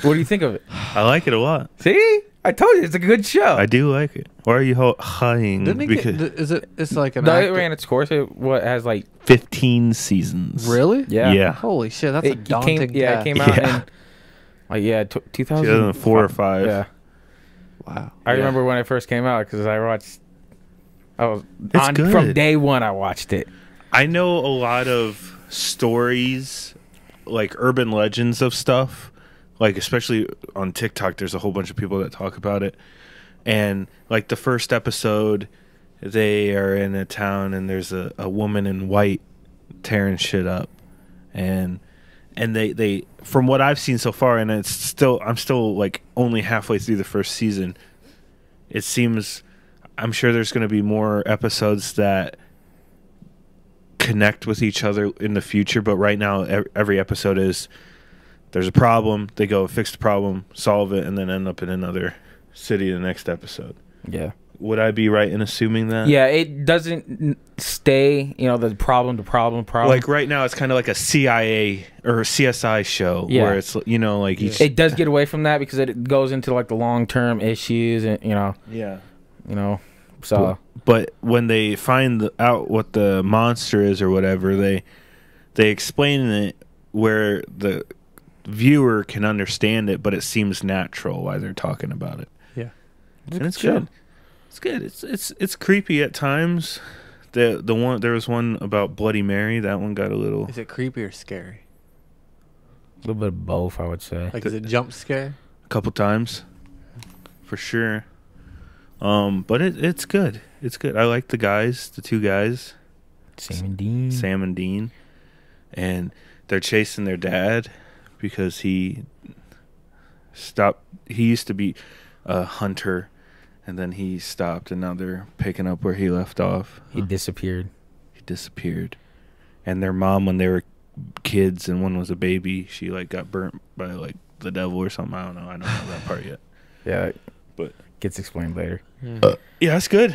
What do you think of it? I like it a lot. See? I told you it's a good show. I do like it. Why are you hiding? Didn't it Because get, is it? It's like an. No, it actor- ran its course. It has like 15 seasons. Really? yeah. Yeah. Holy shit, that's a It daunting. came, yeah, it task. came out Yeah. in like 2000, 2004 or 5. Yeah, Wow. I Yeah. remember when it first came out because I was It's on good. from day one. I watched it. I know a lot of stories, like urban legends of stuff, like especially on TikTok. There's a whole bunch of people that talk about it, and like the first episode, they are in a town and there's a woman in white tearing shit up, and they from what I've seen so far, and I'm still like only halfway through the first season. It seems I'm sure there's going to be more episodes that connect with each other in the future, but right now every episode is there's a problem, they go fix the problem, solve it, and then end up in another city the next episode. Yeah, Would I be right in assuming that? yeah. It doesn't stay. The problem. Like right now, it's kind of like a CIA or a CSI show Yeah. where it's like each. It does get away from that because it goes into like the long term issues and Yeah. So But when they find out what the monster is or whatever, they explain it where the viewer can understand it, but it seems natural while they're talking about it. Yeah. And it's good. It's good. It's creepy at times. The one there was one about Bloody Mary. That one got a little. Is it creepy or scary? a little bit of both, I would say. Like, is it jump scare? A couple times, for sure. But it's good. It's good. I like the two guys, Sam and Dean. Sam and Dean, and they're chasing their dad because he stopped. He used to be a hunter, and then he stopped, and now they're picking up where he left off. He disappeared. He disappeared, and their mom, when they were kids, and one was a baby, she like got burnt by like the devil or something. I don't know. I don't know that part yet. Yeah, But gets explained later. yeah, it's good.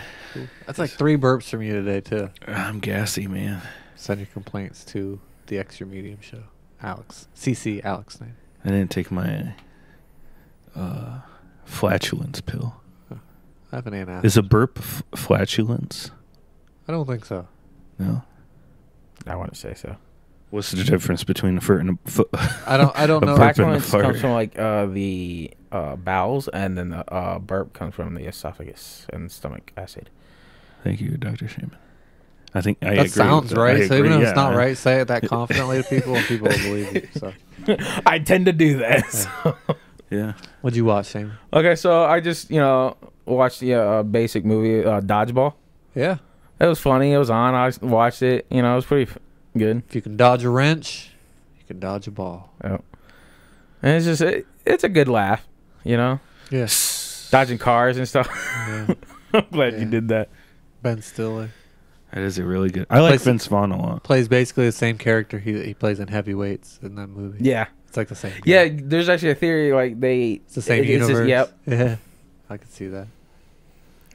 That's like 3 burps from you today, too. I'm gassy, man. Send your complaints to the Extra Medium Show. Alex. CC Alex name. I didn't take my flatulence pill. I have an aunt. Is a burp flatulence? I don't think so. No. I want to say so. What's the difference between a fart and a foot? I don't A know. burp and a Flatulence fart. comes from like the bowels, and then the burp comes from the esophagus and stomach acid. Thank you, Dr. Shaman. I think I That agree. sounds with right. I So even agree, if it's not yeah. right, say it that confidently to people, and people will believe you. So, I tend to do that. so. Yeah. what'd you watch, Shane? Okay, so I just watched the basic movie Dodgeball. Yeah. It was funny. It was on. I watched it. It was pretty good. If you can dodge a wrench, you can dodge a ball. Yep. And it's just it's a good laugh. Yes. Dodging cars and stuff. Yeah. I'm glad Yeah. you did that. Ben Stiller That is a really good. I like Plays- Vince Vaughn a lot. plays basically the same character he plays in Heavyweights in that movie. Yeah. It's like the same. Yeah. guy. There's actually a theory like It's the same it's universe. just- yep. Yeah. I can see that.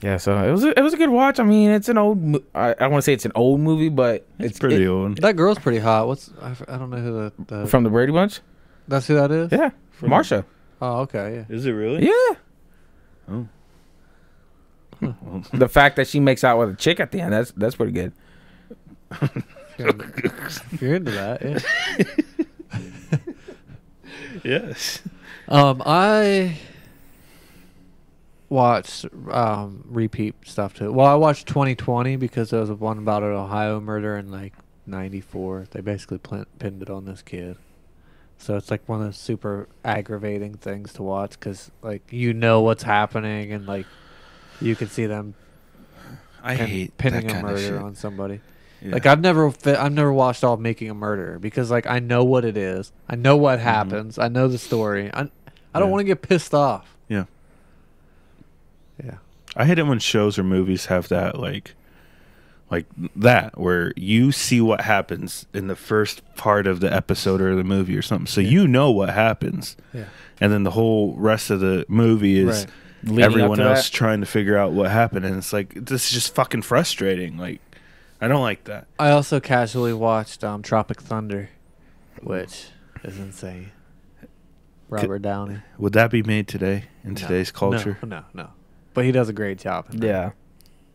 Yeah. So it was a good watch. I mean, it's an old. I don't want to say it's an old movie, but It's pretty old. That girl's pretty hot. I don't know who the from the Brady Bunch. that's who that is? Yeah. Marsha. Oh, okay. Yeah. Is it really? Yeah. Oh. The fact that she makes out with a chick at the end, that's pretty good. If you're into that, yeah. Yes. I watched repeat stuff too. Well, I watched 2020 because there was one about an Ohio murder in like '94. They basically pinned it on this kid. So it's like one of those super aggravating things to watch because like you know what's happening and like you can see them I hate pinning that a kind of shit. murder on somebody. Yeah. Like I've never watched all of Making a Murderer because like I know what it is. I know what happens. I know the story. I don't Yeah. want to get pissed off. Yeah. Yeah. I hate it when shows or movies have that like that where you see what happens in the first part of the episode or the movie or something. So you know what happens. Yeah. And then the whole rest of the movie is Right. Leading up everyone to else that. trying to figure out what happened, and it's like this is just fucking frustrating. Like I don't like that. I also casually watched Tropic Thunder, which is insane. Robert Downey. Would that be made today in today's culture? No. But he does a great job. In that. Yeah.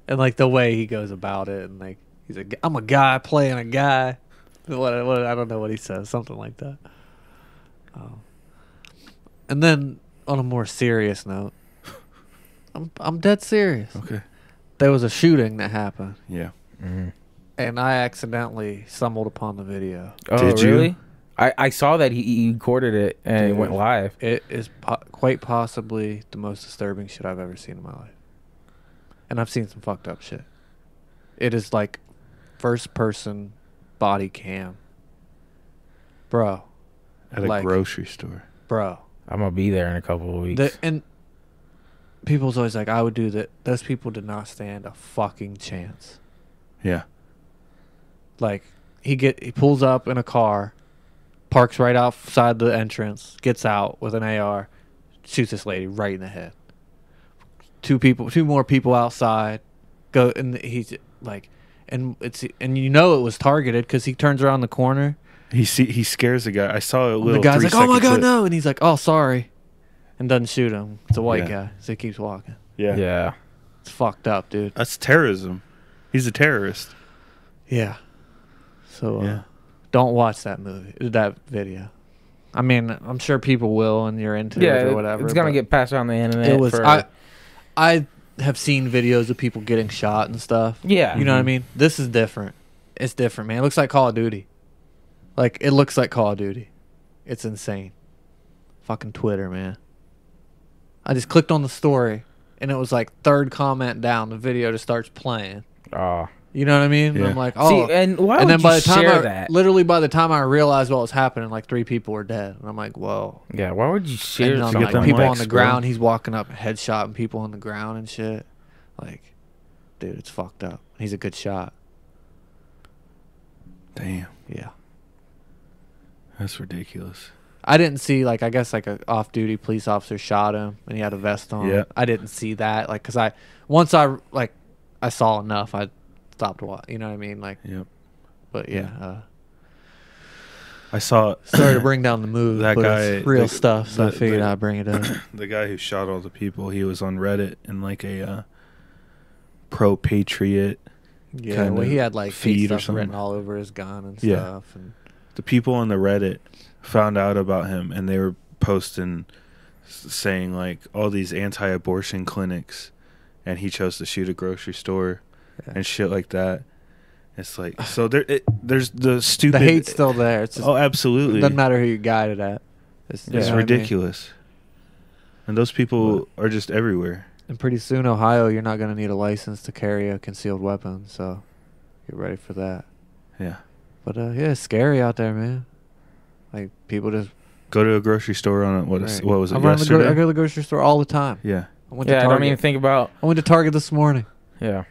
And like the way he goes about it, and like he's I'm a guy playing a guy. What I don't know what he says, something like that. And then on a more serious note, I'm dead serious. Okay. There was a shooting that happened, Yeah. Mm-hmm. and I accidentally stumbled upon the video. Oh, Did you? really? I saw that he recorded it and it Dude. went live. It is quite possibly the most disturbing shit I've ever seen in my life. And I've seen some fucked up shit. It is like first person body cam. Bro. At a Like- grocery store. Bro. I'm gonna be there in a couple of weeks. And people's always like, I would do that. Those people did not stand a fucking chance. Yeah. Like, he pulls up in a car, parks right outside the entrance, gets out with an AR, shoots this lady right in the head. Two more people outside, go, and he's like, and you know it was targeted because he turns around the corner. He scares the guy. I saw a And little. the guy's like, "Oh my 3-second god, clip. no!" And he's like, "Oh, sorry," and doesn't shoot him. It's a white Yeah. guy, so he keeps walking. Yeah. Yeah. It's fucked up, dude. That's terrorism. He's a terrorist. Yeah. So Yeah. don't watch that video. I mean, I'm sure people will, and you're into Yeah. it or whatever. It's gonna but get passed around the internet. It was. for- I have seen videos of people getting shot and stuff. Yeah. You know what I mean? This is different. It's different, man. It looks like Call of Duty. Like, it looks like Call of Duty. It's insane. Fucking Twitter, man. I just clicked on the story, and it was like third comment down. The video just starts playing. Oh. You know what I mean? And Yeah. I'm like, oh. See, and why And would then by you the time share that? literally by the time I realized what was happening, like 3 people were dead. And I'm like, whoa. Yeah. Why would you share And then, something get them like, people like on likes, the bro. ground. He's walking up, headshotting people on the ground and shit. Like, dude, it's fucked up. He's a good shot. Damn. Yeah. That's ridiculous. I didn't see, like, I guess, like, a off-duty police officer shot him, and he had a vest on. Yeah. I didn't see that, like, because once I saw enough, I stopped watching. You know what I mean? Like, Yep. but yeah. I saw Sorry to bring down the mood, That but guy- it's real the- stuff, so I the- figured the- I'd bring it up. the guy who shot all the people. He was on Reddit in like a pro-patriot. Yeah, kind well, of he had, like, feed hate or stuff written something. all over his gun and Yeah. stuff. And The people on the Reddit found out about him, and they were posting saying like all these anti-abortion clinics, and he chose to shoot a grocery store and shit like that. It's like, so there's the stupid. the hate's still there. It's just, Oh, absolutely. It doesn't matter who you guide it at. It's, you It's know what I mean? ridiculous. And those people are just everywhere. And pretty soon, Ohio, you're not going to need a license to carry a concealed weapon. So get ready for that. Yeah. But yeah, it's scary out there, man. Like, people just Go to a grocery store on what right. was it I go yesterday? to the grocery store all the time. Yeah. I went Yeah. to I Target. don't even think about. I went to Target this morning. Yeah.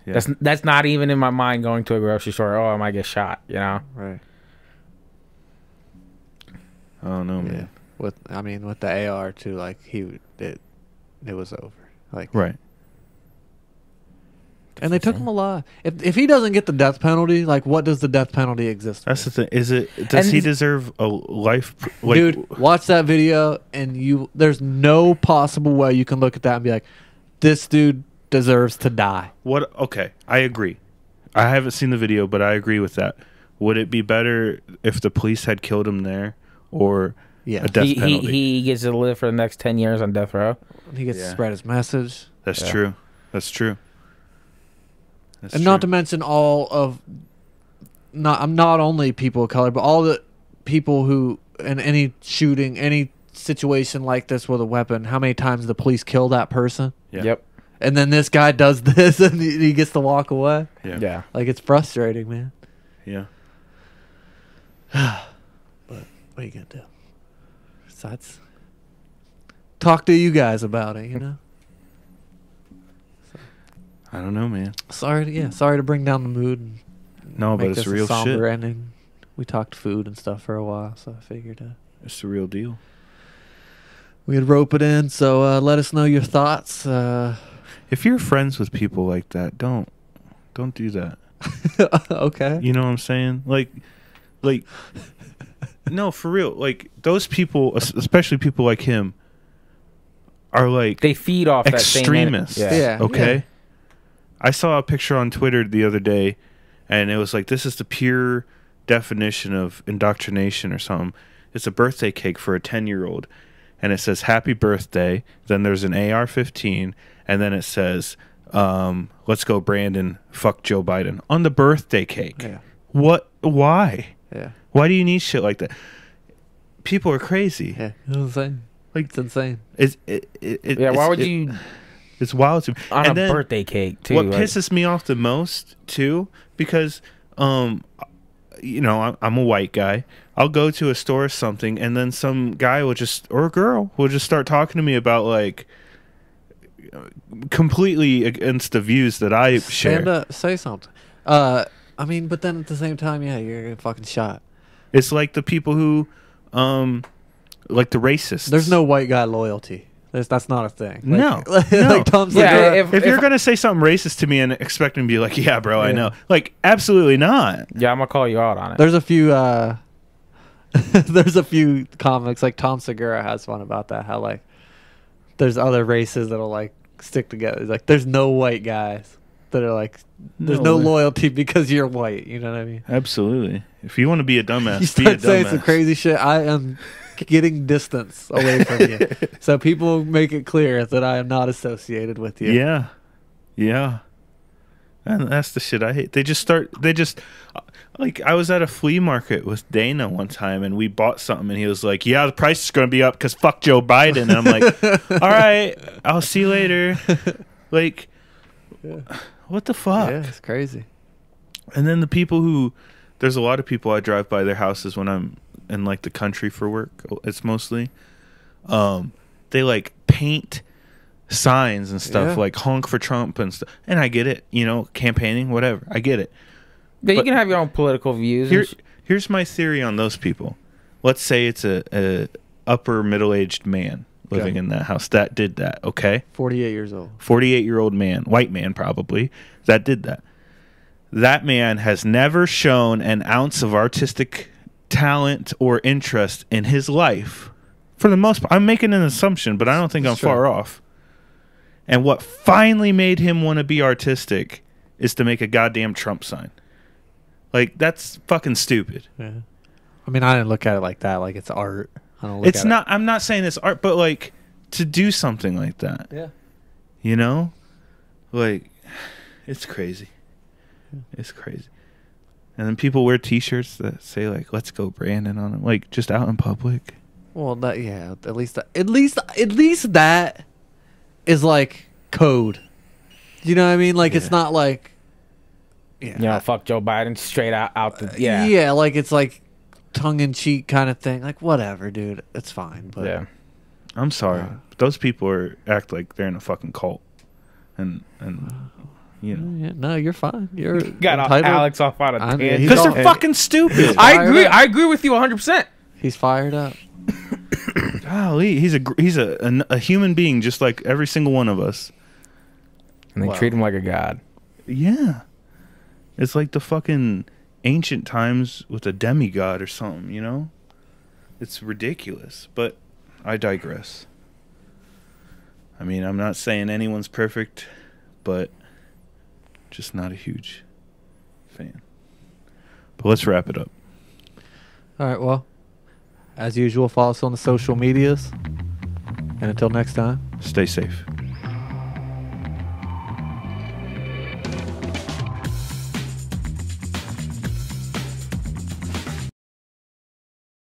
Yeah. That's not even in my mind going to a grocery store. Oh, I might get shot. You know. Right. I don't know, Yeah. man. With the AR too, like it was over. Like Right. And they took him alive. If he doesn't get the death penalty, like, what does the death penalty exist That's for? the thing. Does And he he's- deserve a life? Like, Dude, watch that video, and there's no possible way you can look at that and be like, this dude deserves to die. what? Okay, I agree. I haven't seen the video, but I agree with that. Would it be better if the police had killed him there, or Yeah. a death He penalty? he gets to live for the next 10 years on death row. He gets to Yeah. spread his message. That's Yeah. true. That's true. That's And true. not to mention all of, not only people of color, but all the people who in any shooting, any situation like this with a weapon, how many times the police kill that person? Yeah. Yep. And then this guy does this and he gets to walk away. Yeah. Yeah. Like, it's frustrating, man. Yeah. But what are you gonna do? Besides, talk to you guys about it. You know. I don't know, man. Sorry to bring down the mood. And No, but make it's this real a somber shit. ending. We talked food and stuff for a while, so I figured It's the real deal. we'd rope it in. So let us know your thoughts. If you're friends with people like that, don't do that. Okay. You know what I'm saying? Like, no, for real. Like, those people, especially people like him, are like They feed off extremists. that same Yeah. Okay. I saw a picture on Twitter the other day, and it was like, this is the pure definition of indoctrination or something. It's a birthday cake for a 10-year-old, and it says happy birthday. Then there's an AR-15, and then it says, let's go Brandon, fuck Joe Biden on the birthday cake. Yeah. What? Why? Yeah. Why do you need shit like that? People are crazy. Yeah. It's insane. Like, It's insane. Yeah, why would you It's wild to me. on And a then birthday cake too? what like- pisses me off the most too, because you know, I'm a white guy. I'll go to a store or something, and then some guy will just, or a girl will just start talking to me about like completely against the views that I share. Stand up, say something. I mean, but then at the same time, yeah, you're getting fucking shot. It's like the people who like the racists. There's no white guy loyalty. That's not a thing. No. Like, No. like Tom Yeah, Segura. if you're gonna say something racist to me and expect me to be like, yeah, bro, I Yeah. know, like, absolutely not. Yeah, I'm gonna call you out on it. There's a few there's a few comics like Tom Segura has one about that, how like there's other races that'll like stick together. It's like there's no white guys that are like there's no way. loyalty because you're white, you know what I mean? Absolutely. If you want to be a dumbass, You be a start saying dumbass. some crazy shit, I am getting distance away from you. So people make it clear that I am not associated with you. Yeah. Yeah. And that's the shit I hate. They just like, I was at a flea market with Dana one time, and we bought something, and he was like, yeah, the price is going to be up because fuck Joe Biden. And I'm like, all right, I'll see you later. Like, what the fuck? Yeah, it's crazy. And then the people there's a lot of people I drive by their houses when I'm in like the country for work. It's mostly, they like paint signs and stuff, Yeah. like honk for Trump and stuff. And I get it, you know, campaigning, whatever. I get it. Yeah, you but- can have your own political views. Here's my theory on those people. Let's say it's a upper middle-aged man living Okay. in that house that did that. Okay. 48 years old. 48-year-old man, white man probably, that did that. That man has never shown an ounce of artistic talent or interest in his life. For the most part, I'm making an assumption, but I don't think I'm Sure. far off. And what finally made him want to be artistic is to make a goddamn Trump sign. Like, that's fucking stupid. Yeah. I mean, I didn't look at it like that. Like it's art. I don't look It's at not, I'm not saying it's art, but like, to do something like that, it. Yeah. you know? Like, it's crazy. It's crazy. And then people wear T-shirts that say like "Let's go Brandon" on them, like just out in public. Well, that yeah. At least that is like code. You know what I mean? Like it's Yeah. not like. Yeah. You know, fuck Joe Biden straight out the yeah. Yeah, like it's like tongue in cheek kind of thing. Like whatever, dude. It's fine. But Yeah. I'm sorry, Uh. but those people act like they're in a fucking cult, and you know, Yeah, no, you're fine. You're Got entitled. Alex off on a I'm- tangent. he's because all- they're fucking stupid. I fired agree. up. I agree with you 100%. He's fired up. Golly, he's a human being just like every single one of us. And they Wow. treat him like a god. Yeah, it's like the fucking ancient times with a demigod or something. You know, it's ridiculous. But I digress. I mean, I'm not saying anyone's perfect, but just not a huge fan. But let's wrap it up. All right. Well, as usual, follow us on the social medias. And until next time. Stay safe.